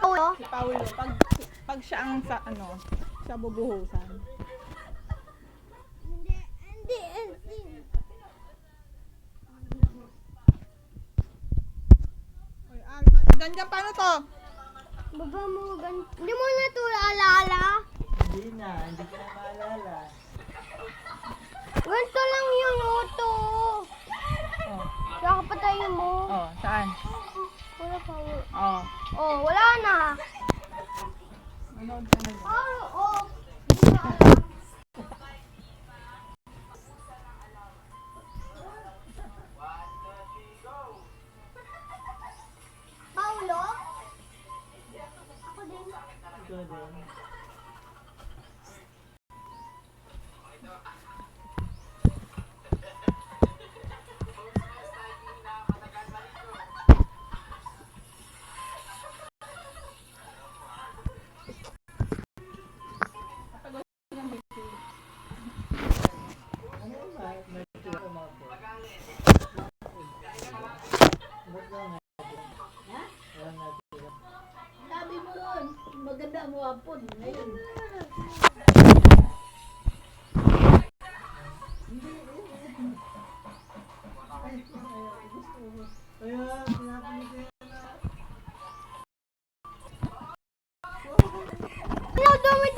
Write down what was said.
Paulo? Si Paulo, pag siya ang sa ano, siya bubuhusan. Hindi. Oy, ganyan paano to? Baba mo, hindi mo na ito alala? Hindi ko na maalala. Ganito lang yung auto. Oh, Kaya kapatayin mo. oh, saan? Wala pa. Oh, Oh, wala na. manood ka na dyan. Oh. Paulo? Ako din. Ikaw din. Ano ba? May tira mo ako. Ba't lang natin? Ha? Walang natin. Sabi mo yun, maganda mo hapon. Ngayon. Kaya, pinapili ko yan. Ano, dumi